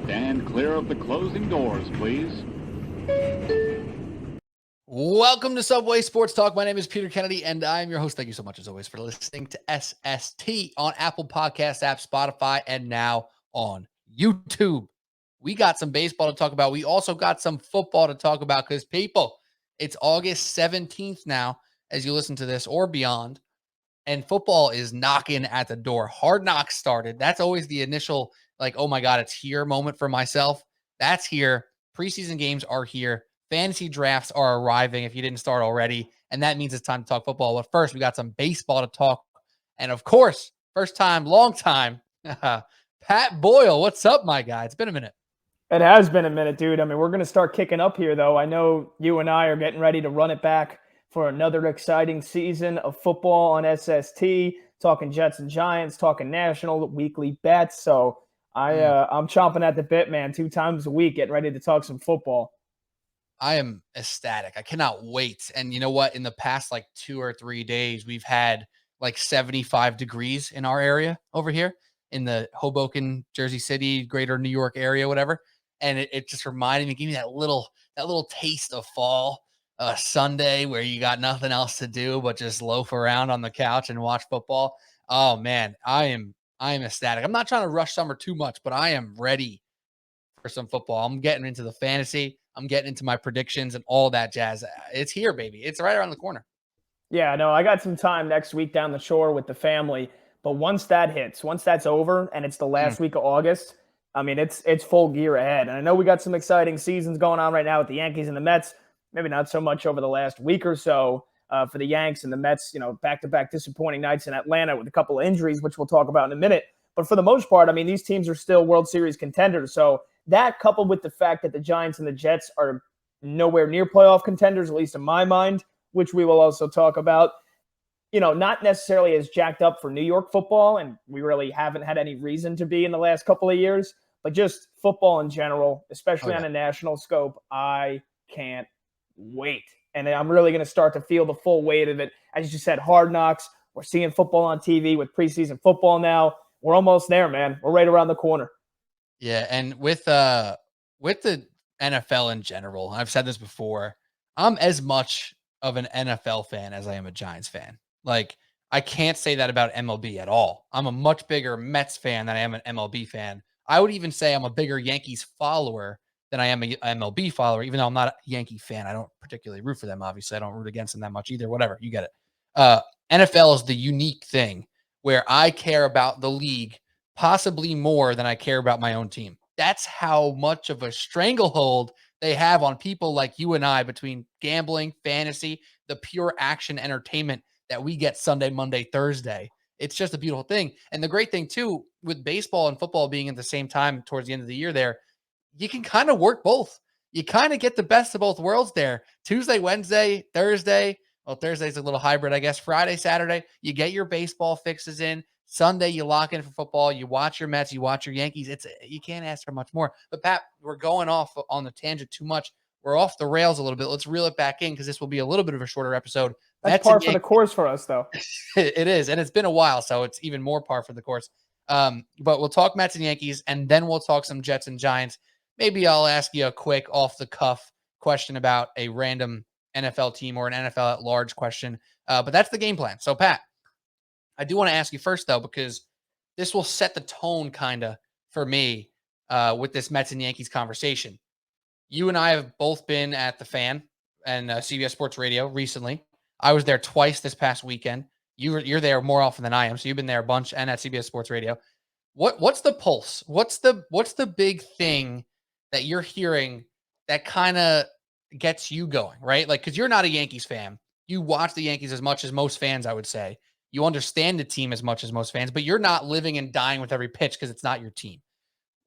Stand clear of the closing doors, please. Welcome to Subway Sports Talk. My name is Peter Kennedy, and I'm your host. Thank you so much, as always, for listening to SST on Apple Podcast app, Spotify, and now on YouTube. We got some baseball to talk about. We also got some football to talk about because, people, it's August 17th now as you listen to this or beyond, and football is knocking at the door. Hard Knocks started. That's always the initial, like, oh my God, it's here moment for myself. That's here. Preseason games are here. Fantasy drafts are arriving if you didn't start already. And that means it's time to talk football. But first, we got some baseball to talk. And of course, first time, long time, Pat Boyle. What's up, my guy? It's been a minute. It has been a minute, dude. I mean, we're going to start kicking up here, though. I know you and I are getting ready to run it back for another exciting season of football on SST, talking Jets and Giants, talking national weekly bets. So I'm chomping at the bit, man, 2 times a week, getting ready to talk some football. I am ecstatic. I cannot wait. And you know what? In the past, like 2 or 3 days, we've had like 75 degrees in our area over here in the Hoboken, Jersey City, greater New York area, whatever. And it just reminded me, give me that little taste of fall Sunday where you got nothing else to do but just loaf around on the couch and watch football. Oh man, I am ecstatic. I'm not trying to rush summer too much, but I am ready for some football. I'm getting into the fantasy. I'm getting into my predictions and all that jazz. It's here, baby. It's right around the corner. Yeah, no, I got some time next week down the shore with the family. But once that hits, once that's over and it's the last week of August, I mean, it's full gear ahead. And I know we got some exciting seasons going on right now with the Yankees and the Mets. Maybe not so much over the last week or so for the Yanks and the Mets, you know, back-to-back disappointing nights in Atlanta with a couple of injuries, which we'll talk about in a minute. But for the most part, I mean, these teams are still World Series contenders. So that, coupled with the fact that the Giants and the Jets are nowhere near playoff contenders, at least in my mind, which we will also talk about, you know, not necessarily as jacked up for New York football, and we really haven't had any reason to be in the last couple of years, but just football in general, especially on a national scope, I can't wait. And I'm really going to start to feel the full weight of it. As you said, Hard Knocks. We're seeing football on TV with preseason football now. We're almost there, man. We're right around the corner. Yeah, and with the NFL in general, I've said this before, I'm as much of an NFL fan as I am a Giants fan. Like, I can't say that about MLB at all. I'm a much bigger Mets fan than I am an MLB fan. I would even say I'm a bigger Yankees follower than I am an MLB follower, even though I'm not a Yankee fan. I don't particularly root for them, obviously. I don't root against them that much either. Whatever, you get it. NFL is the unique thing where I care about the league possibly more than I care about my own team. That's how much of a stranglehold they have on people like you and I between gambling, fantasy, the pure action entertainment that we get Sunday, Monday, Thursday. It's just a beautiful thing. And the great thing, too, with baseball and football being at the same time towards the end of the year there, you can kind of work both. You kind of get the best of both worlds there. Tuesday, Wednesday, Thursday. Well, Thursday's a little hybrid, I guess. Friday, Saturday, you get your baseball fixes in. Sunday, you lock in for football. You watch your Mets. You watch your Yankees. You can't ask for much more. But, Pat, we're going off on the tangent too much. We're off the rails a little bit. Let's reel it back in because this will be a little bit of a shorter episode. That's par for the course for us, though. It is, and it's been a while, so it's even more par for the course. But we'll talk Mets and Yankees, and then we'll talk some Jets and Giants. Maybe I'll ask you a quick off-the-cuff question about a random NFL team or an NFL at large question. But that's the game plan. So, Pat, I do want to ask you first, though, because this will set the tone kind of for me with this Mets and Yankees conversation. You and I have both been at the Fan and CBS Sports Radio recently. I was there twice this past weekend. You're there more often than I am, so you've been there a bunch and at CBS Sports Radio. What's the pulse? What's the big thing that you're hearing that kind of gets you going, right? Like, because you're not a Yankees fan. You watch the Yankees as much as most fans, I would say. You understand the team as much as most fans, but you're not living and dying with every pitch because it's not your team.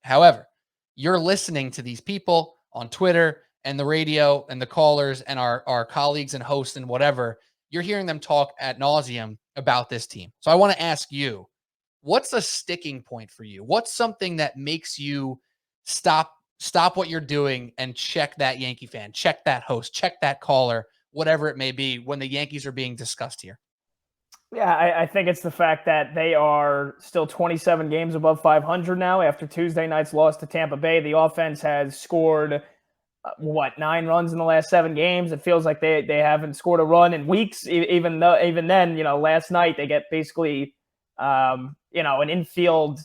However, you're listening to these people on Twitter and the radio and the callers and our colleagues and hosts and whatever. You're hearing them talk ad nauseum about this team. So I want to ask you, what's a sticking point for you? What's something that makes you stop what you're doing and check that Yankee fan, check that host, check that caller, whatever it may be, when the Yankees are being discussed here? Yeah, I think it's the fact that they are still 27 games above 500 now after Tuesday night's loss to Tampa Bay. The offense has scored, 9 runs in the last 7 games. It feels like they haven't scored a run in weeks. Even then, last night they get basically, an infield,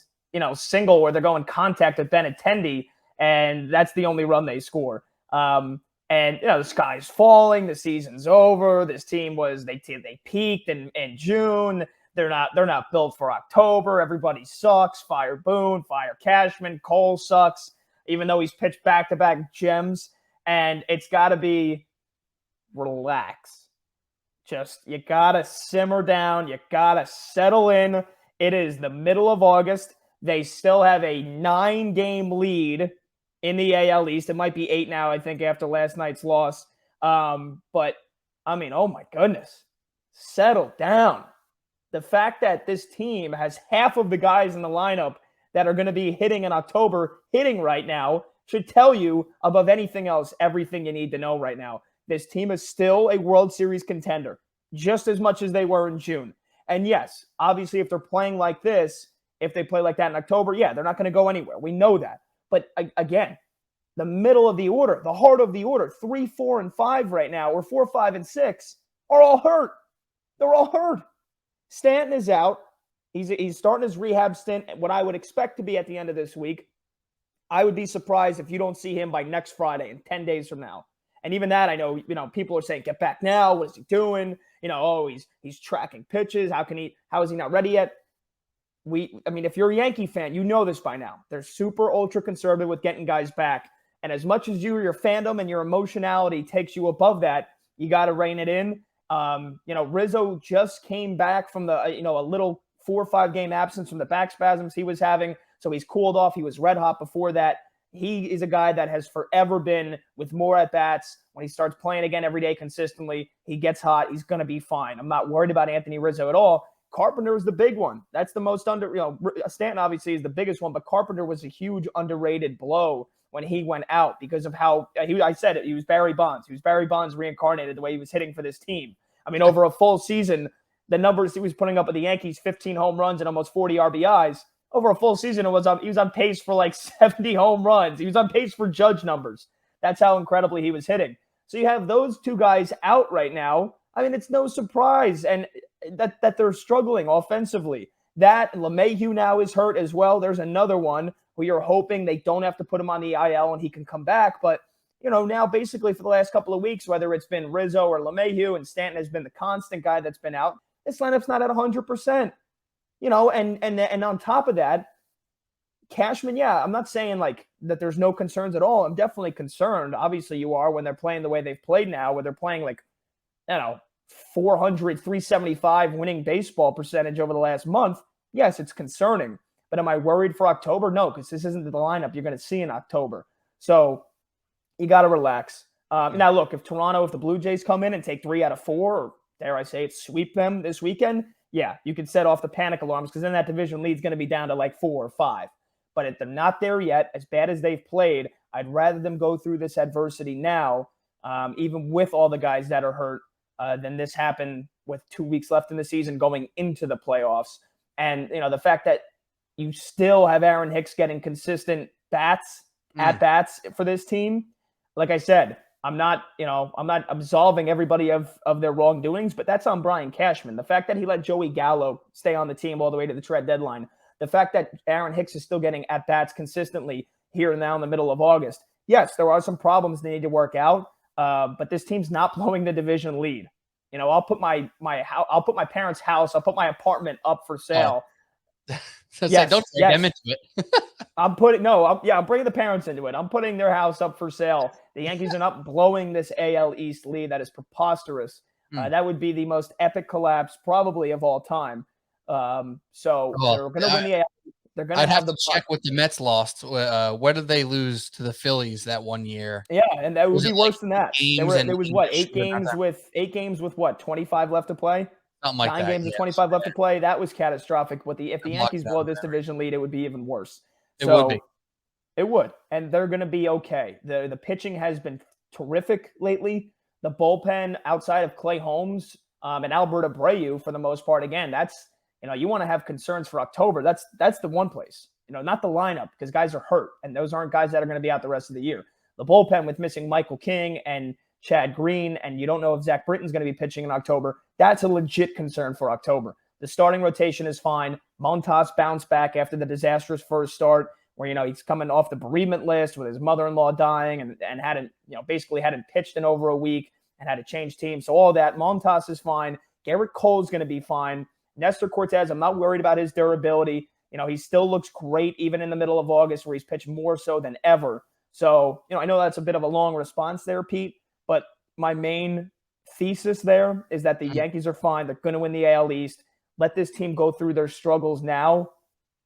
single where they're going contact with Benintendi, and that's the only run they score. And the sky's falling. The season's over. This team they peaked in June. They're not built for October. Everybody sucks. Fire Boone, fire Cashman. Cole sucks, even though he's pitched back-to-back gems. And it's got to be relax. Just you gotta simmer down. You gotta settle in. It is the middle of August. They still have a 9-game lead in the AL East. It might be 8 now, I think, after last night's loss. But, I mean, oh my goodness. Settle down. The fact that this team has half of the guys in the lineup that are going to be hitting in October, hitting right now, should tell you, above anything else, everything you need to know right now. This team is still a World Series contender, just as much as they were in June. And yes, obviously, if they're playing like this, if they play like that in October, yeah, they're not going to go anywhere. We know that. But again, the middle of the order, the heart of the order, 3, 4, and 5 right now, or 4, 5, and 6, are all hurt. They're all hurt. Stanton is out. He's starting his rehab stint, what I would expect to be at the end of this week. I would be surprised if you don't see him by next Friday, in 10 days from now. And even that, I know, people are saying, get back now. What is he doing? He's tracking pitches. How is he not ready yet? If you're a Yankee fan, you know this by now. They're super ultra conservative with getting guys back. And as much as your fandom and your emotionality takes you above that, you got to rein it in. Rizzo just came back from a little 4 or 5 game absence from the back spasms he was having. So he's cooled off. He was red hot before that. He is a guy that has forever been with more at-bats. When he starts playing again every day consistently, he gets hot. He's going to be fine. I'm not worried about Anthony Rizzo at all. Carpenter is the big one. That's the most Stanton obviously is the biggest one, but Carpenter was a huge underrated blow when he went out because of how I said it. He was Barry Bonds. He was Barry Bonds reincarnated the way he was hitting for this team. Over a full season, the numbers he was putting up with the Yankees, 15 home runs and almost 40 RBIs. Over a full season, he was on pace for like 70 home runs. He was on pace for Judge numbers. That's how incredibly he was hitting. So you have those two guys out right now. It's no surprise and that they're struggling offensively. That LeMahieu now is hurt as well. There's another one who you're hoping they don't have to put him on the IL and he can come back. But, now basically for the last couple of weeks, whether it's been Rizzo or LeMahieu, and Stanton has been the constant guy that's been out, this lineup's not at 100%. And on top of that, Cashman, yeah, I'm not saying like that there's no concerns at all. I'm definitely concerned. Obviously you are when they're playing the way they've played now, where they're playing like, 400, 375 winning baseball percentage over the last month. Yes, it's concerning. But am I worried for October? No, because this isn't the lineup you're going to see in October. So you got to relax. Now, look, if the Blue Jays come in and take 3 out of 4, or dare I say it, sweep them this weekend, yeah, you can set off the panic alarms because then that division lead's going to be down to like 4 or 5. But if they're not there yet, as bad as they've played, I'd rather them go through this adversity now, even with all the guys that are hurt, than this happen with 2 weeks left in the season going into the playoffs. And, the fact that you still have Aaron Hicks getting consistent at-bats for this team. Like I said, I'm not absolving everybody of their wrongdoings, but that's on Brian Cashman. The fact that he let Joey Gallo stay on the team all the way to the trade deadline, the fact that Aaron Hicks is still getting at-bats consistently here and now in the middle of August. Yes, there are some problems they need to work out, but this team's not blowing the division lead. I'll put my parents' house, I'll put my apartment up for sale. Yes, don't take them into it. I'm bringing the parents into it. I'm putting their house up for sale. The Yankees are not blowing this AL East lead. That is preposterous. That would be the most epic collapse probably of all time. They're going to win the AL. They're going to have to check what the Mets lost. What did they lose to the Phillies that one year? Yeah, and that would be worse than that. There was 8 games with what, 25 left to play? Something like 9 games with 25 left to play. That was catastrophic. If the Yankees blow this division lead, it would be even worse. It would be. It would, and they're going to be okay. The pitching has been terrific lately. The bullpen outside of Clay Holmes, And Albert Abreu, for the most part, again, that's, you want to have concerns for October. That's the one place, not the lineup, because guys are hurt, and those aren't guys that are going to be out the rest of the year. The bullpen with missing Michael King and Chad Green, and you don't know if Zach Britton's going to be pitching in October. That's a legit concern for October. The starting rotation is fine. Montas bounced back after the disastrous first start, where, he's coming off the bereavement list with his mother-in-law dying and hadn't, basically hadn't pitched in over a week and had to change teams. So all that, Montas is fine. Garrett Cole's going to be fine. Nestor Cortez, I'm not worried about his durability. He still looks great even in the middle of August, where he's pitched more so than ever. So, I know that's a bit of a long response there, Pete, but my main thesis there is that the Yankees are fine. They're going to win the AL East. Let this team go through their struggles now,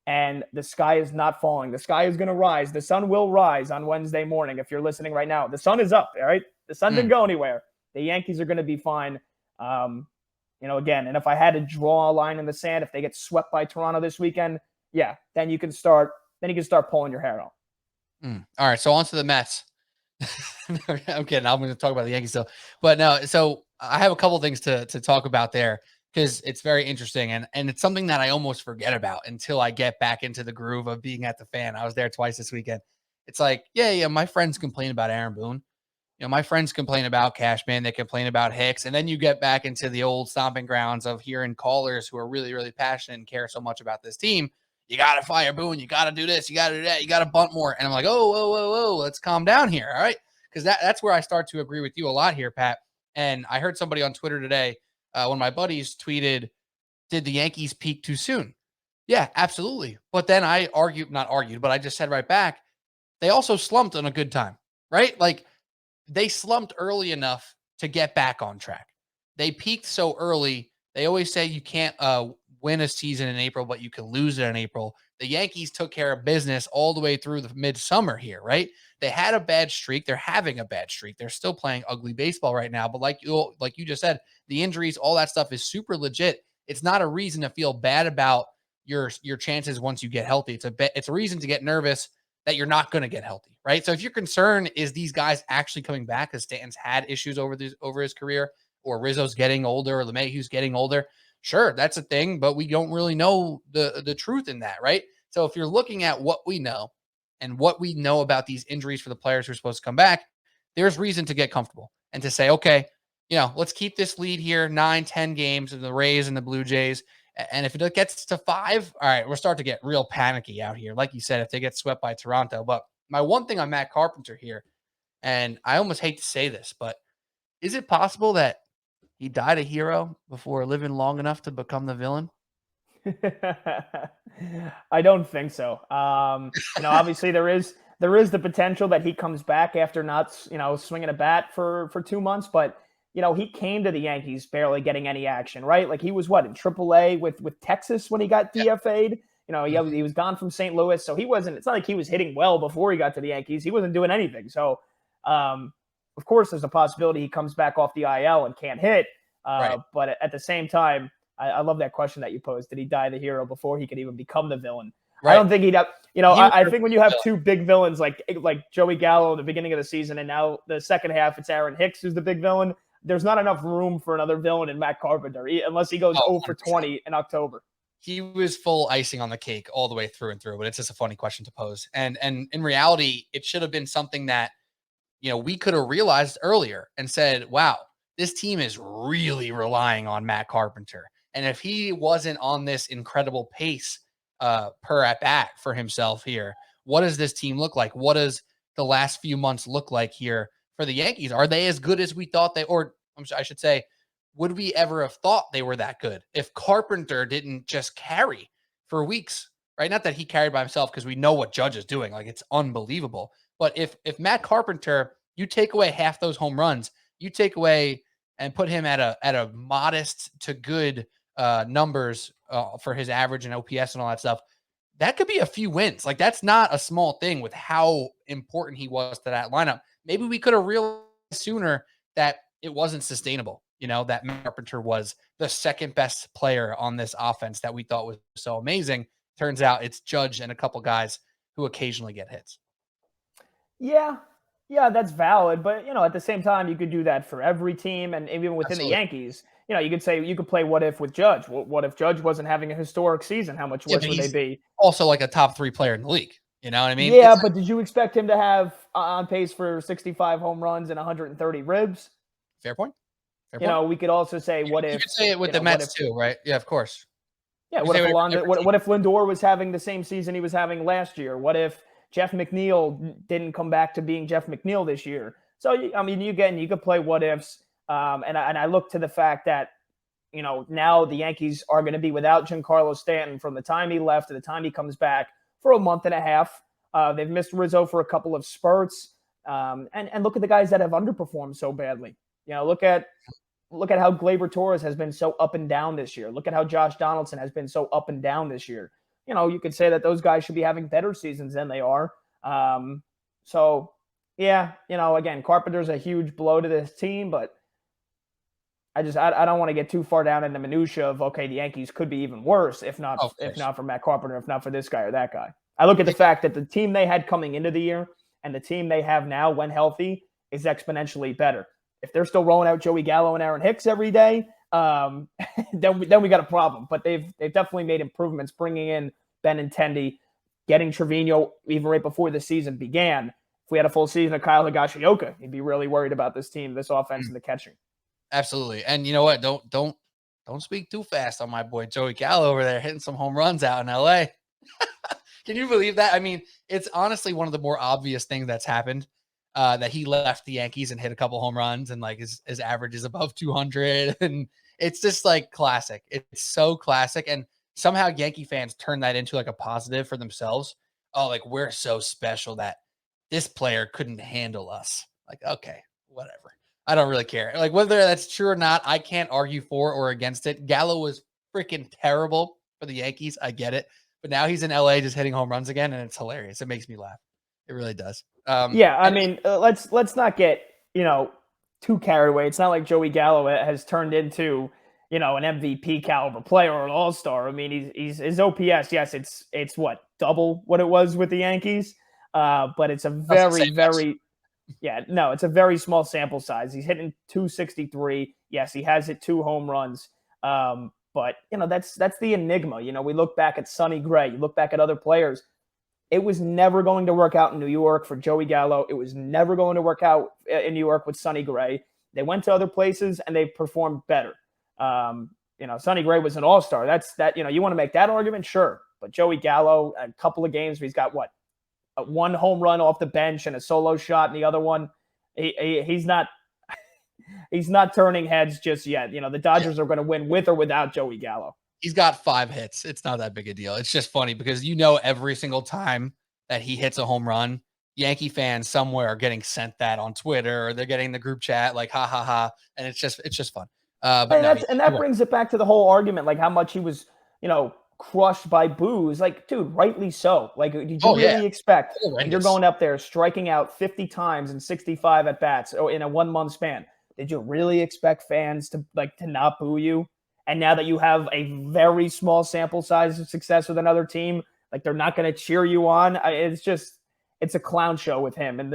and the sky is not falling. The sky is going to rise. The sun will rise on Wednesday morning. If you're listening right now, the sun is up, all right? The sun didn't go anywhere. The Yankees are going to be fine. Again, and if I had to draw a line in the sand, if they get swept by Toronto this weekend, yeah, then you can start pulling your hair out. All right, so on to the Mets. I'm kidding. I'm going to talk about the Yankees still, but no. So I have a couple things to talk about there, because it's very interesting, and it's something that I almost forget about until I get back into the groove of being at the Fan. I was there twice this weekend. It's like, yeah, my friends complain about Aaron Boone. My friends complain about Cashman. They complain about Hicks, and then you get back into the old stomping grounds of hearing callers who are really, really passionate and care so much about this team. You got to fire Boone. You got to do this. You got to do that. You got to bunt more. And I'm like, whoa, let's calm down here. All right. Because that's where I start to agree with you a lot here, Pat. And I heard somebody on Twitter today, one of my buddies tweeted, did the Yankees peak too soon? Yeah, absolutely. But then I I just said right back, they also slumped on a good time, right? Like, they slumped early enough to get back on track. They peaked so early. They always say you can't win a season in April, but you can lose it in April. The Yankees took care of business all the way through the midsummer here, right? They had a bad streak. They're having a bad streak. They're still playing ugly baseball right now. But like you just said, the injuries, all that stuff is super legit. It's not a reason to feel bad about your chances once you get healthy. It's a reason to get nervous that you're not going to get healthy, right? So if your concern is these guys actually coming back, because Stanton's had issues over his career, or Rizzo's getting older, or LeMahieu's getting older, sure, that's a thing, but we don't really know the truth in that, right? So if you're looking at what we know and what we know about these injuries for the players who are supposed to come back, there's reason to get comfortable and to say, okay, let's keep this lead here, 9-10 games of the Rays and the Blue Jays. And if it gets to 5, all right, we'll start to get real panicky out here. Like you said, if they get swept by Toronto. But my one thing on Matt Carpenter here, and I almost hate to say this, but is it possible that he died a hero before living long enough to become the villain? I don't think so. Obviously there is the potential that he comes back after not, swinging a bat for 2 months, but he came to the Yankees barely getting any action, right? Like, he was in AAA with Texas when he got DFA'd. He was gone from St. Louis, so it's not like he was hitting well before he got to the Yankees. He wasn't doing anything. So, of course, there's a possibility he comes back off the IL and can't hit. Right. But at the same time, I love that question that you posed. Did he die the hero before he could even become the villain? Right. I don't think he'd have, I think when you have two big villains like Joey Gallo at the beginning of the season, and now the second half, it's Aaron Hicks who's the big villain, there's not enough room for another villain in Matt Carpenter, unless he goes 0 for 20 in October. He was full icing on the cake all the way through and through, but it's just a funny question to pose. And in reality, it should have been something that, we could have realized earlier and said, wow, this team is really relying on Matt Carpenter. And if he wasn't on this incredible pace per at bat for himself here, what does this team look like? What does the last few months look like here for the Yankees? Are they as good as we thought I should say, would we ever have thought they were that good if Carpenter didn't just carry for weeks, right? Not that he carried by himself, because we know what Judge is doing. Like, it's unbelievable. But if Matt Carpenter, you take away half those home runs, you take away and put him at a modest to good numbers for his average and OPS and all that stuff, that could be a few wins. Like, that's not a small thing with how important he was to that lineup. Maybe we could have realized sooner that it wasn't sustainable. That Matt Carpenter was the second best player on this offense that we thought was so amazing. Turns out it's Judge and a couple guys who occasionally get hits. Yeah, Yeah, that's valid, but at the same time, you could do that for every team, and even within the Absolutely. Yankees. You could say you could play what if with Judge. What if Judge wasn't having a historic season? How much Yeah, worse but would they he's be? also like a top 3 player in the league. You know what I mean? Yeah, It's but did you expect him to have on pace for 65 home runs and 130 ribs? fair point. Fair point. We could also say You could say it with the what if Mets too, right? Yeah, of course. yeah, You what say if it with Alonzo, every team. what if Lindor was having the same season he was having last year? What if Jeff McNeil didn't come back to being Jeff McNeil this year? So I mean, you could play what ifs, and I look to the fact that now the Yankees are going to be without Giancarlo Stanton from the time he left to the time he comes back for a month and a half. They've missed Rizzo for a couple of spurts, and look at the guys that have underperformed so badly. Look at how Gleyber Torres has been so up and down this year. Look at how Josh Donaldson has been so up and down this year. You could say that those guys should be having better seasons than they are. So yeah, again, Carpenter's a huge blow to this team, but I don't want to get too far down in the minutia of, okay, the Yankees could be even worse if not Of course. for Matt Carpenter, if not for this guy or that guy. I look at the fact that the team they had coming into the year and the team they have now, when healthy, is exponentially better. If they're still rolling out Joey Gallo and Aaron Hicks every day, then we got a problem. But they've definitely made improvements, bringing in Benintendi, getting Trevino even right before the season began. If we had a full season of Kyle Higashioka, he'd be really worried about this team, this offense, and the catching. Absolutely. And you know what? Don't speak too fast on my boy Joey Gallo over there hitting some home runs out in LA. Can you believe that? I mean, it's honestly one of the more obvious things that's happened. That he left the Yankees and hit a couple home runs, and like his average is above 200, and it's just like classic. It's so classic, and somehow Yankee fans turn that into like a positive for themselves. Oh, like we're so special that this player couldn't handle us. Like, okay, whatever. I don't really care. Like whether that's true or not, I can't argue for or against it. Gallo was freaking terrible for the Yankees. I get it, but now he's in LA just hitting home runs again, and it's hilarious. It makes me laugh. It really does. Yeah, I And mean, let's not get too carried away. It's not like Joey Gallo has turned into an MVP caliber player or an All Star. I mean, he's his OPS. Yes, it's what, double what it was with the Yankees, but it's a very it's a very small sample size. He's hitting 263. Yes, he has hit 2 home runs. But that's the enigma. We look back at Sonny Gray. You look back at other players. It was never going to work out in New York for Joey Gallo. It was never going to work out in New York with Sonny Gray. They went to other places and they performed better. Sonny Gray was an all-star. You want to make that argument? Sure. But Joey Gallo, a couple of games where he's got one home run off the bench and a solo shot, and the other one, he's not turning heads just yet. The Dodgers are going to win with or without Joey Gallo. He's got 5 hits. It's not that big a deal. It's just funny because every single time that he hits a home run, Yankee fans somewhere are getting sent that on Twitter, or they're getting the group chat like ha ha ha, and it's just fun. That brings it back to the whole argument, like how much he was, crushed by boos. Like, dude, rightly so. Like, did you really expect when you're going up there striking out 50 times and 65 at bats in a 1 month span? Did you really expect fans to not boo you? And now that you have a very small sample size of success with another team, like they're not going to cheer you on. It's a clown show with him. And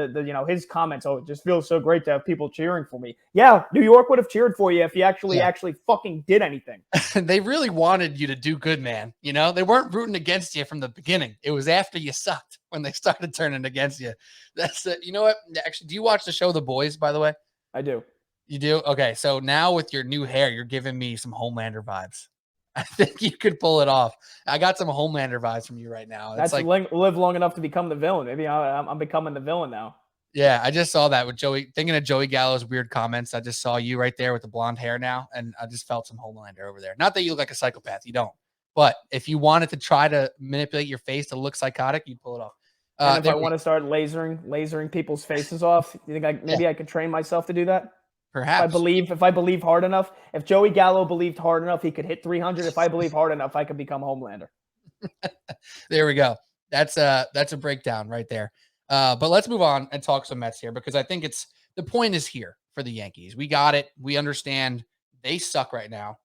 his comments, it just feels so great to have people cheering for me. Yeah, New York would have cheered for you if you actually fucking did anything. They really wanted you to do good, man. They weren't rooting against you from the beginning. It was after you sucked when they started turning against you. That's it. You know what? Actually, do you watch the show The Boys, by the way? I do. You do? Okay. So now with your new hair, you're giving me some Homelander vibes. I think you could pull it off. I got some Homelander vibes from you right now. That's like live long enough to become the villain. Maybe I'm becoming the villain now. Yeah, I just saw that with Joey. Thinking of Joey Gallo's weird comments, I just saw you right there with the blonde hair now, and I just felt some Homelander over there. Not that you look like a psychopath. You don't. But if you wanted to try to manipulate your face to look psychotic, you'd pull it off. And if I want to start lasering people's faces off, you think I could train myself to do that? Perhaps. If I believe hard enough, if Joey Gallo believed hard enough, he could hit 300. If I believe hard enough, I could become Homelander. There we go. That's a breakdown right there. But let's move on and talk some Mets here, because I think the point is here for the Yankees. We got it. We understand they suck right now.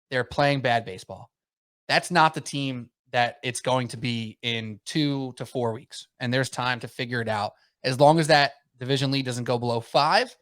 They're playing bad baseball. That's not the team that it's going to be in 2 to 4 weeks. And there's time to figure it out. As long as that Division lead doesn't go below 5.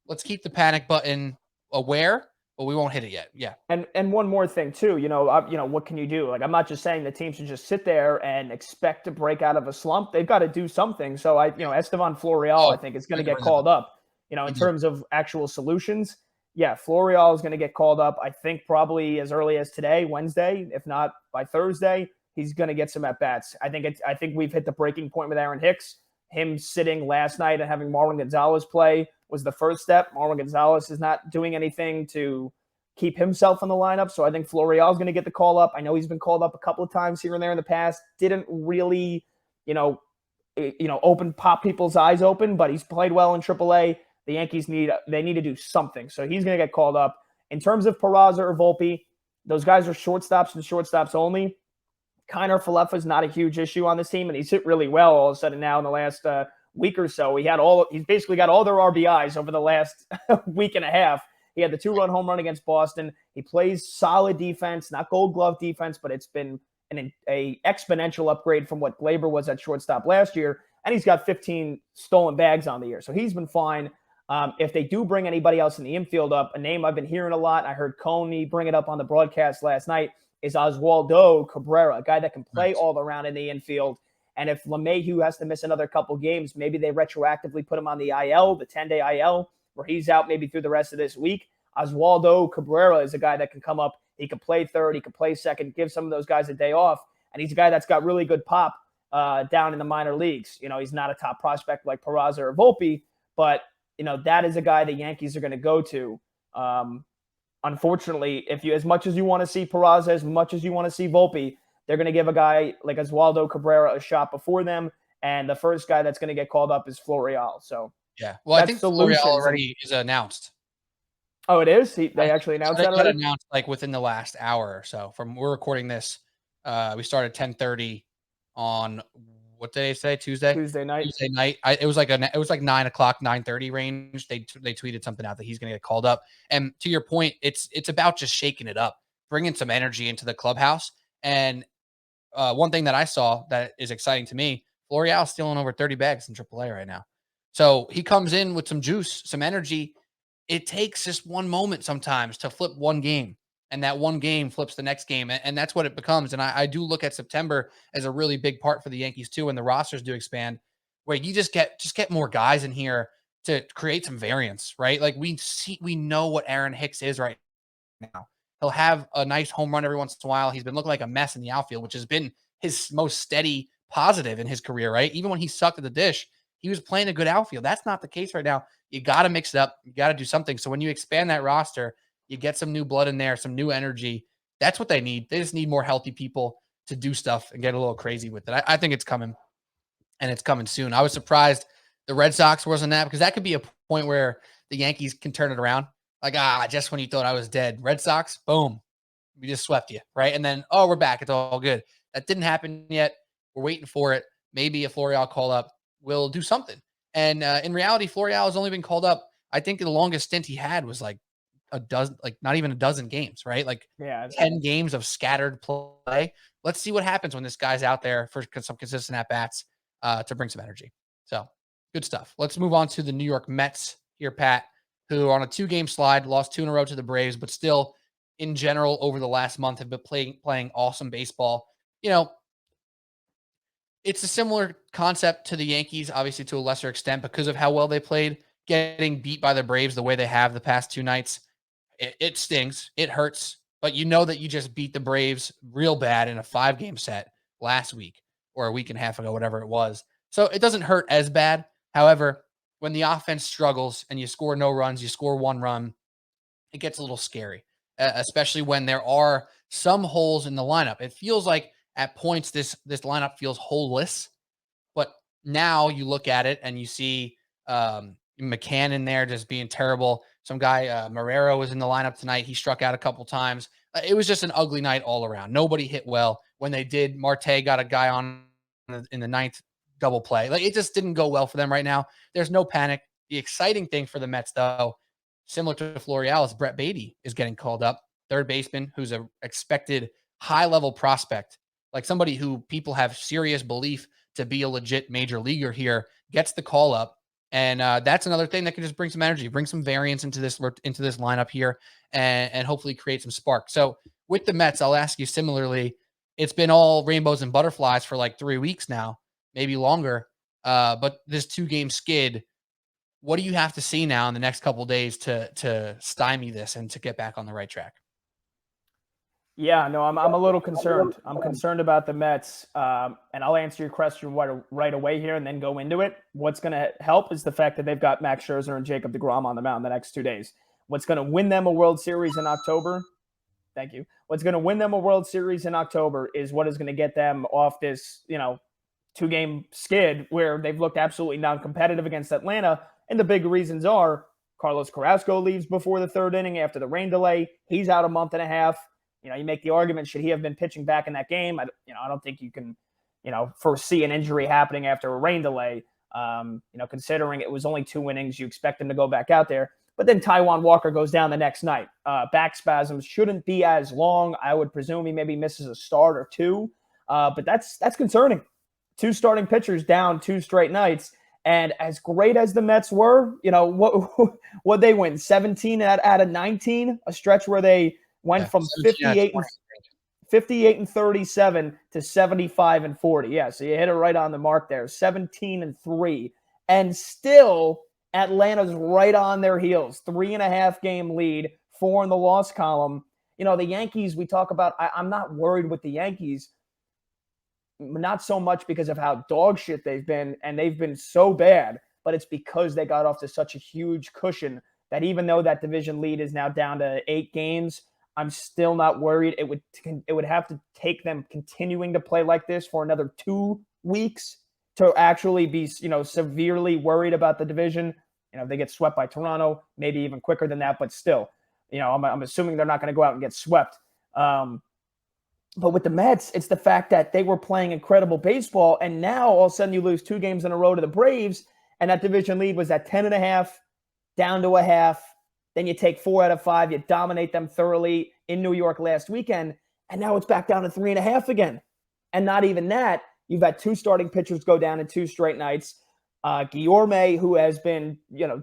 Let's keep the panic button aware, but we won't hit it yet. Yeah. And one more thing too, what can you do? Like, I'm not just saying the team should just sit there and expect to break out of a slump. They've got to do something. So Estevan Florial, I think, is going to get called up. In terms of actual solutions, yeah, Florial is going to get called up. I think probably as early as today, Wednesday, if not by Thursday, he's going to get some at bats. I think we've hit the breaking point with Aaron Hicks. Him sitting last night and having Marwin Gonzalez play was the first step. Marwin Gonzalez is not doing anything to keep himself in the lineup. So I think Florial is going to get the call up. I know he's been called up a couple of times here and there in the past. Didn't really, pop people's eyes open, but he's played well in AAA. The Yankees need to do something. So he's going to get called up. In terms of Peraza or Volpe, those guys are shortstops and shortstops only. Kiner Falefa is not a huge issue on this team, and he's hit really well all of a sudden now in the last week or so. He's basically got all their RBIs over the last week and a half. He had the 2-run home run against Boston. He plays solid defense, not Gold Glove defense, but it's been an exponential upgrade from what Glaber was at shortstop last year. And he's got 15 stolen bags on the year, so he's been fine. If they do bring anybody else in the infield up, a name I've been hearing a lot, I heard Coney bring it up on the broadcast last night, is Oswaldo Cabrera, a guy that can play all around in the infield. And if LeMahieu has to miss another couple games, maybe they retroactively put him on the IL, the 10-day IL, where he's out maybe through the rest of this week. Oswaldo Cabrera is a guy that can come up. He can play third. He can play second, give some of those guys a day off. And he's a guy that's got really good pop down in the minor leagues. He's not a top prospect like Peraza or Volpe, but, that is a guy the Yankees are going to go to. Unfortunately, as much as you want to see Peraza, as much as you want to see Volpe, they're going to give a guy like Oswaldo Cabrera a shot before them. And the first guy that's going to get called up is Florial. So, yeah. Well, I think Florial already is announced. Oh, it is? They actually announced that already? Announced like within the last hour or so. We're recording this. We started 10:30 on what did they say? Tuesday night. It was like 9 o'clock, 9:30 range. They tweeted something out that he's going to get called up. And to your point, it's about just shaking it up, bringing some energy into the clubhouse. And one thing that I saw that is exciting to me, Florial's stealing over 30 bags in AAA right now. So he comes in with some juice, some energy. It takes just one moment sometimes to flip one game, and that one game flips the next game. And that's what it becomes. And I do look at September as a really big part for the Yankees too. And the rosters do expand, where you just get more guys in here to create some variance, right? Like we know what Aaron Hicks is right now. He'll have a nice home run every once in a while. He's been looking like a mess in the outfield, which has been his most steady positive in his career, right? Even when he sucked at the dish, he was playing a good outfield. That's not the case right now. You got to mix it up. You got to do something. So when you expand that roster, you get some new blood in there, some new energy. That's what they need. They just need more healthy people to do stuff and get a little crazy with it. I think it's coming, and it's coming soon. I was surprised the Red Sox wasn't that, because that could be a point where the Yankees can turn it around. Like, just when you thought I was dead. Red Sox, boom, we just swept you, right? And then, we're back. It's all good. That didn't happen yet. We're waiting for it. Maybe a Florial call up will do something. And in reality, Florial has only been called up, I think the longest stint he had was like a dozen, like not even a dozen games, right? Like 10 games of scattered play. Let's see what happens when this guy's out there for some consistent at-bats to bring some energy. So good stuff. Let's move on to the New York Mets here, Pat, who are on a 2-game slide, lost 2 in a row to the Braves, but still in general over the last month have been playing awesome baseball. It's a similar concept to the Yankees, obviously to a lesser extent because of how well they played. Getting beat by the Braves the way they have the past 2 nights, it stings. It hurts. But you know that you just beat the Braves real bad in a 5-game set last week or a week and a half ago, whatever it was. So it doesn't hurt as bad. However, when the offense struggles and you score no runs, you score 1 run, it gets a little scary, especially when there are some holes in the lineup. It feels like at points this lineup feels holeless, but now you look at it and you see McCann in there just being terrible. Some guy, Marrero, was in the lineup tonight. He struck out a couple times. It was just an ugly night all around. Nobody hit well. When they did, Marte got a guy on in the 9th double play. Like, it just didn't go well for them right now. There's no panic. The exciting thing for the Mets, though, similar to Florial, is Brett Baty is getting called up, third baseman, who's an expected high-level prospect, like somebody who people have serious belief to be a legit major leaguer here, gets the call up. And that's another thing that can just bring some energy, bring some variance into this lineup here, and hopefully create some spark. So with the Mets, I'll ask you similarly. It's been all rainbows and butterflies for like 3 weeks now, maybe longer. But this 2-game skid, what do you have to see now in the next couple of days to stymie this and to get back on the right track? Yeah, no, I'm a little concerned. I'm concerned about the Mets, and I'll answer your question right away here and then go into it. What's going to help is the fact that they've got Max Scherzer and Jacob deGrom on the mound the next 2 days. What's going to win them a World Series in October? Thank you. What's going to win them a World Series in October is what is going to get them off this, 2-game skid where they've looked absolutely non-competitive against Atlanta. And the big reasons are Carlos Carrasco leaves before the 3rd inning after the rain delay. He's out a month and a half. You make the argument, should he have been pitching back in that game? I don't think you can, foresee an injury happening after a rain delay. Considering it was only 2 innings, you expect him to go back out there. But then Taijuan Walker goes down the next night. Back spasms shouldn't be as long. I would presume he maybe misses a start or 2. But that's concerning. 2 starting pitchers down 2 straight nights. And as great as the Mets were, what they win? 17 out of 19, a stretch where they went from 58 and 37 to 75 and 40. Yeah, so you hit it right on the mark there. 17 and 3. And still Atlanta's right on their heels. 3.5-game lead, 4 in the loss column. The Yankees, we talk about, I'm not worried with the Yankees. Not so much because of how dog shit they've been, and they've been so bad, but it's because they got off to such a huge cushion that even though that division lead is now down to 8 games, I'm still not worried. It would have to take them continuing to play like this for another 2 weeks to actually be, severely worried about the division. If they get swept by Toronto, maybe even quicker than that, but still, I'm assuming they're not going to go out and get swept. But with the Mets, it's the fact that they were playing incredible baseball, and now all of a sudden you lose 2 games in a row to the Braves, and that division lead was at 10.5, down to a half. Then you take 4 out of 5. You dominate them thoroughly in New York last weekend, and now it's back down to 3.5 again. And not even that. You've had 2 starting pitchers go down in 2 straight nights. Guillorme, who has been,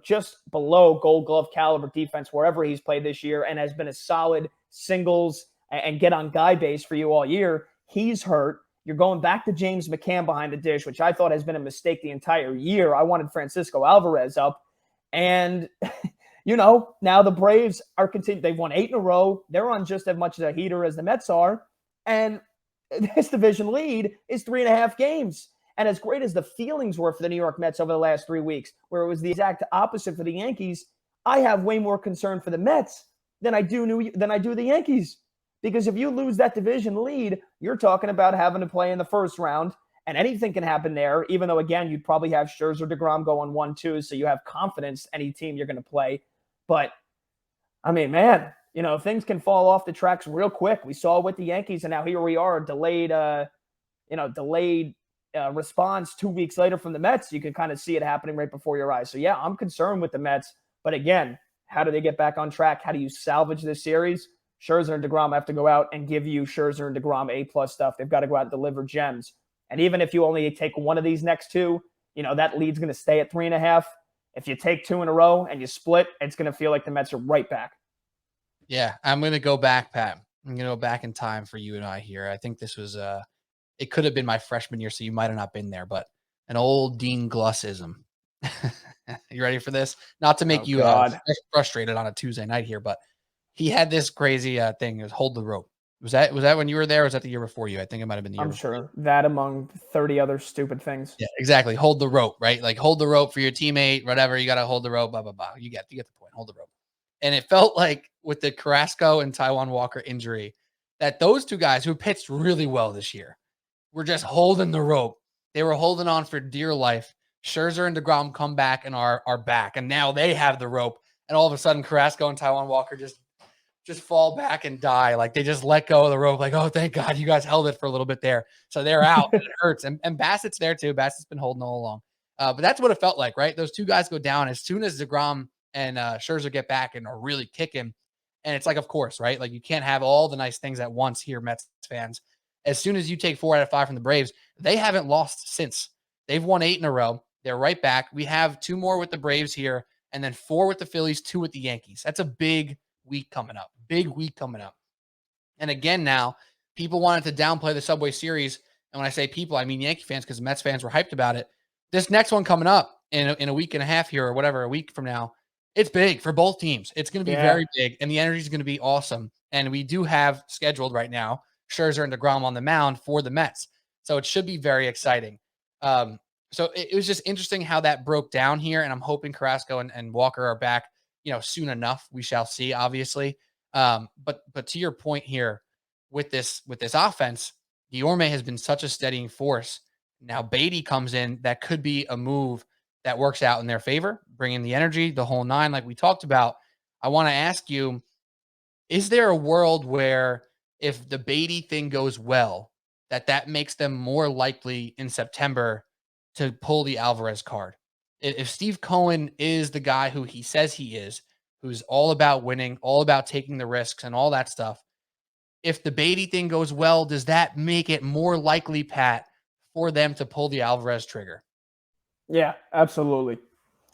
just below Gold Glove caliber defense wherever he's played this year and has been a solid singles and get on guy base for you all year. He's hurt. You're going back to James McCann behind the dish, which I thought has been a mistake the entire year. I wanted Francisco Alvarez up. And, now the Braves are continuing. They've won 8 in a row. They're on just as much of a heater as the Mets are. And this division lead is 3.5 games. And as great as the feelings were for the New York Mets over the last 3 weeks, where it was the exact opposite for the Yankees, I have way more concern for the Mets than I do the Yankees. Because if you lose that division lead, you're talking about having to play in the first round, and anything can happen there, even though, again, you'd probably have Scherzer, deGrom going 1-2, so you have confidence any team you're going to play. But, I mean, man, things can fall off the tracks real quick. We saw it with the Yankees, and now here we are, delayed response 2 weeks later from the Mets. You can kind of see it happening right before your eyes. So, yeah, I'm concerned with the Mets. But, again, how do they get back on track? How do you salvage this series? Scherzer and deGrom have to go out and give you Scherzer and deGrom A+ stuff. They've got to go out and deliver gems. And even if you only take one of these next 2, that lead's going to stay at 3.5. If you take 2 in a row and you split, it's going to feel like the Mets are right back. Yeah, I'm going to go back, Pat. I'm going to go back in time for you and I here. I think this was it could have been my freshman year, so you might have not been there, but an old Dean Glussism. You ready for this? Not to make you frustrated on a Tuesday night here, but he had this crazy thing. It was hold the rope. Was that when you were there? Or was that the year before you? I think it might have been the year. I'm sure that among 30 other stupid things. Yeah, exactly. Hold the rope, right? Like hold the rope for your teammate, whatever. You got to hold the rope. Blah blah blah. You get the point. Hold the rope. And it felt like with the Carrasco and Taijuan Walker injury, that those 2 guys who pitched really well this year were just holding the rope. They were holding on for dear life. Scherzer and deGrom come back and are back, and now they have the rope. And all of a sudden, Carrasco and Taijuan Walker just fall back and die. Like they just let go of the rope. Like, oh, thank God you guys held it for a little bit there. So they're out. And it hurts. And Bassett's there too. Bassett's been holding all along. But that's what it felt like, right? Those 2 guys go down as soon as deGrom and Scherzer get back and are really kicking. And it's like, of course, right? Like you can't have all the nice things at once here, Mets fans. As soon as you take 4 out of 5 from the Braves, they haven't lost since. They've won 8 in a row. They're right back. We have 2 more with the Braves here, and then 4 with the Phillies, 2 with the Yankees. That's a big week coming up. Big week coming up. And again, now people wanted to downplay the Subway Series. And when I say people, I mean Yankee fans, because Mets fans were hyped about it. This next one coming up in a week and a half here, or whatever, a week from now, it's big for both teams. It's going to be very big, and the energy is going to be awesome. And we do have scheduled right now Scherzer and deGrom on the mound for the Mets. So it should be very exciting. So it was just interesting how that broke down here. And I'm hoping Carrasco and Walker are back, soon enough. We shall see, obviously. But to your point here with this offense, Guillorme has been such a steadying force. Now Baty comes in. That could be a move that works out in their favor, bringing the energy, the whole nine, like we talked about. I want to ask you, is there a world where if the Baty thing goes well, that makes them more likely in September to pull the Alvarez card? If Steve Cohen is the guy who he says he is, who's all about winning, all about taking the risks and all that stuff, if the Baty thing goes well, does that make it more likely, Pat, for them to pull the Alvarez trigger? Yeah, absolutely.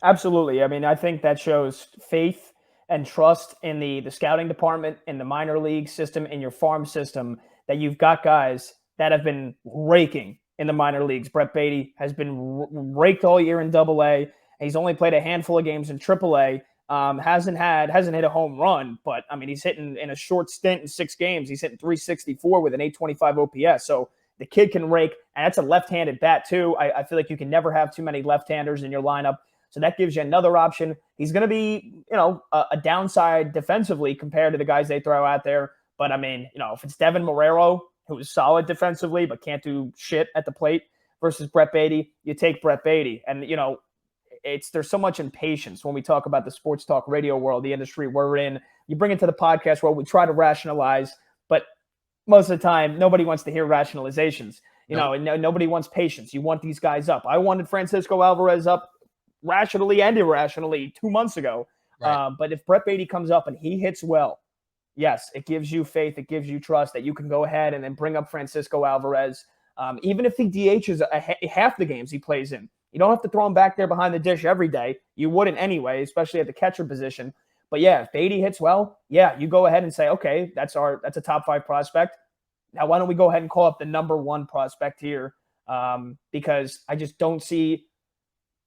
Absolutely. I mean, I think that shows faith and trust in the scouting department, in the minor league system, in your farm system, that you've got guys that have been raking in the minor leagues. Brett Baty has been raked all year in Double-A. He's only played a handful of games in Triple-A. Hasn't hit a home run, but I mean, he's hitting in a short stint in 6 games. He's hitting 364 with an 825 OPS. So the kid can rake, and that's a left-handed bat too. I feel like you can never have too many left-handers in your lineup. So that gives you another option. He's going to be, a downside defensively compared to the guys they throw out there. But I mean, if it's Devin Marrero, who is solid defensively but can't do shit at the plate, versus Brett Baty, you take Brett Baty. And, there's so much impatience when we talk about the sports talk radio world, the industry we're in. You bring it to the podcast world, we try to rationalize, but most of the time, nobody wants to hear rationalizations. Nobody wants patience. You want these guys up. I wanted Francisco Alvarez up rationally and irrationally 2 months ago. Right. But if Brett Baty comes up and he hits well, yes, it gives you faith. It gives you trust that you can go ahead and then bring up Francisco Alvarez. Even if he DHs half the games he plays in, you don't have to throw him back there behind the dish every day. You wouldn't anyway, especially at the catcher position. But yeah, if Baty hits well, yeah, you go ahead and say, okay, that's a top 5 prospect. Now, why don't we go ahead and call up the number 1 prospect here? Because I just don't see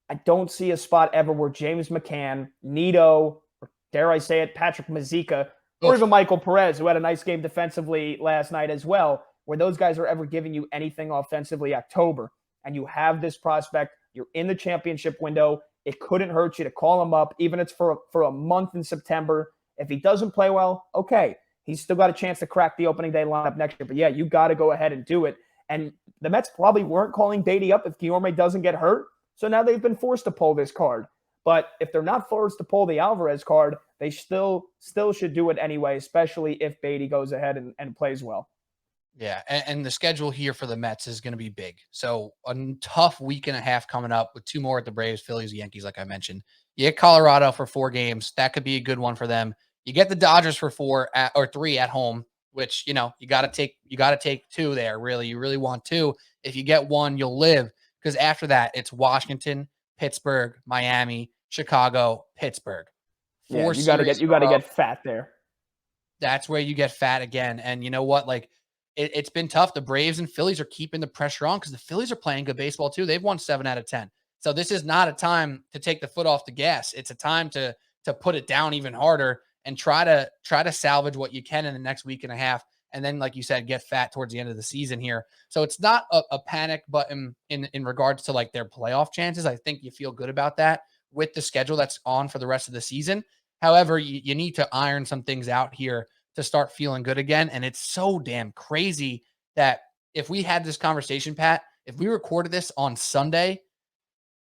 a spot ever where James McCann, Nito, or dare I say it, Patrick Mazeika, or even Michael Perez, who had a nice game defensively last night as well, where those guys are ever giving you anything offensively October. And you have this prospect, you're in the championship window. It couldn't hurt you to call him up, even if it's for a month in September. If he doesn't play well, okay. He's still got a chance to crack the opening day lineup next year. But yeah, you got to go ahead and do it. And the Mets probably weren't calling Baty up if Guillorme doesn't get hurt. So now they've been forced to pull this card. But if they're not forced to pull the Alvarez card, they still should do it anyway, especially if Baty goes ahead and plays well. Yeah, and the schedule here for the Mets is going to be big. So a tough week and a half coming up with 2 more at the Braves, Phillies, Yankees, like I mentioned. You get Colorado for 4 games. That could be a good one for them. You get the Dodgers for 3 at home, which, you got to take 2 there, really. You really want 2. If you get 1, you'll live, because after that, it's Washington, Pittsburgh, Miami, Chicago, Pittsburgh. Yeah, you got to get fat there. That's where you get fat again. And you know what? Like, it's been tough. The Braves and Phillies are keeping the pressure on because the Phillies are playing good baseball too. They've won 7 out of 10. So this is not a time to take the foot off the gas. It's a time to put it down even harder and try to salvage what you can in the next week and a half. And then, like you said, get fat towards the end of the season here. So it's not a panic button in regards to like their playoff chances. I think you feel good about that with the schedule that's on for the rest of the season. However, you need to iron some things out here to start feeling good again. And it's so damn crazy that if we had this conversation, Pat, if we recorded this on Sunday,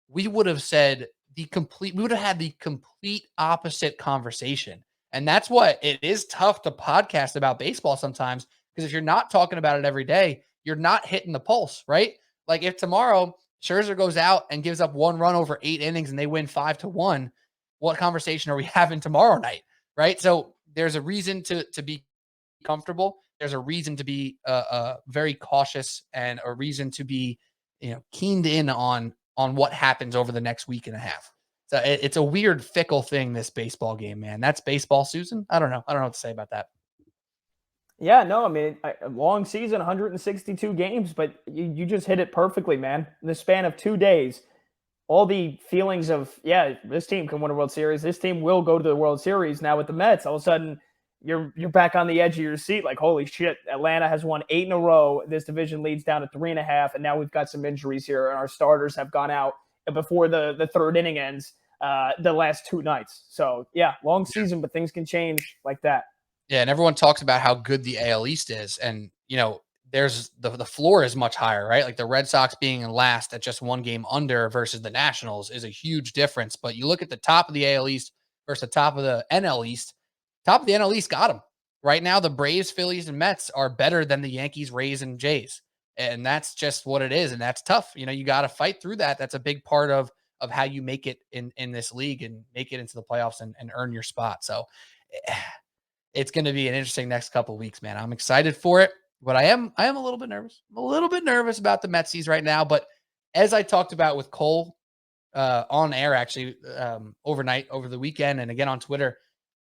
we would have had the complete opposite conversation. And that's what it is tough to podcast about baseball sometimes, because if you're not talking about it every day, you're not hitting the pulse, right? Like if tomorrow Scherzer goes out and gives up 1 run over 8 innings and they win 5-1, what conversation are we having tomorrow night? Right. So there's a reason to be comfortable. There's a reason to be very cautious, and a reason to be, keened in on on what happens over the next week and a half. So it's a weird, fickle thing, this baseball game, man. That's baseball, Susan. I don't know. I don't know what to say about that. Yeah, no, I mean, a long season, 162 games, but you just hit it perfectly, man. In the span of 2 days, all the feelings of, yeah, this team can win a World Series. This team will go to the World Series. Now with the Mets, all of a sudden you're back on the edge of your seat. Like, holy shit, Atlanta has won 8 in a row. This division leads down to 3.5, and now we've got some injuries here, and our starters have gone out before the third inning ends the last 2 nights. So yeah, long season, but things can change like that. Yeah, and everyone talks about how good the AL East is, and there's the floor is much higher, right? Like the Red Sox being in last at just 1 game under versus the Nationals is a huge difference. But you look at the top of the AL East versus the top of the NL East. Top of the NL East got them right now. The Braves, Phillies, and Mets are better than the Yankees, Rays, and Jays, and that's just what it is, and that's tough. You got to fight through that. That's a big part of how you make it in this league and make it into the playoffs and earn your spot. So it's going to be an interesting next couple of weeks, man. I'm excited for it, but I am a little bit nervous. I'm a little bit nervous about the Metsies right now. But as I talked about with Cole on air, actually overnight over the weekend, and again on Twitter,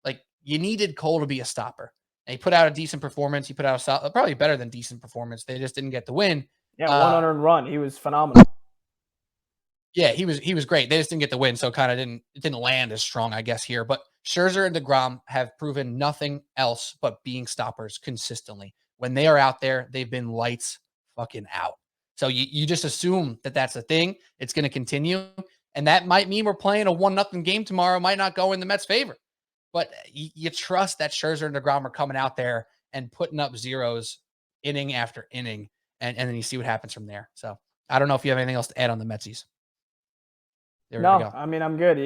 like you needed Cole to be a stopper. And he put out a decent performance. He put out a probably better than decent performance. They just didn't get the win. Yeah, 1 unearned run. He was phenomenal. Yeah, he was great. They just didn't get the win, so kind of didn't land as strong, I guess, here. But Scherzer and deGrom have proven nothing else but being stoppers consistently. When they are out there, they've been lights fucking out. So you just assume that that's a thing. It's going to continue, and that might mean we're playing a 1-0 game tomorrow. Might not go in the Mets' favor, but you trust that Scherzer and deGrom are coming out there and putting up zeros inning after inning, and then you see what happens from there. So I don't know if you have anything else to add on the Metsies. There we No, go. I mean, I'm good.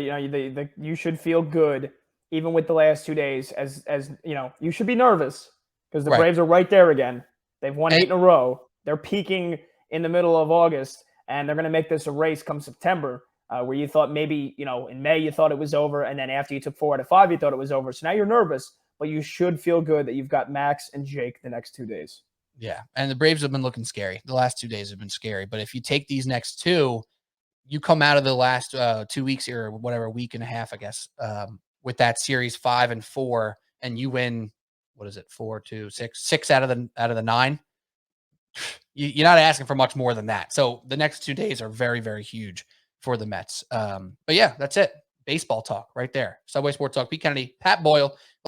You should feel good even with the last 2 days. As you should be nervous because the Right. Braves are right there again. They've won 8 in a row. They're peaking in the middle of August, and they're going to make this a race come September, where you thought maybe in May you thought it was over, and then after you took 4 out of 5, you thought it was over. So now you're nervous, but you should feel good that you've got Max and Jake the next 2 days. Yeah, and the Braves have been looking scary. The last 2 days have been scary, but if you take these next 2, you come out of the last 2 weeks here, or whatever, week and a half, I guess, with that series 5-4, and you win. What is it? 4, 2, 6 out of the 9. You're not asking for much more than that. So the next 2 days are very, very huge for the Mets. But yeah, that's it. Baseball talk right there. Subway Sports Talk. Pete Kennedy, Pat Boyle.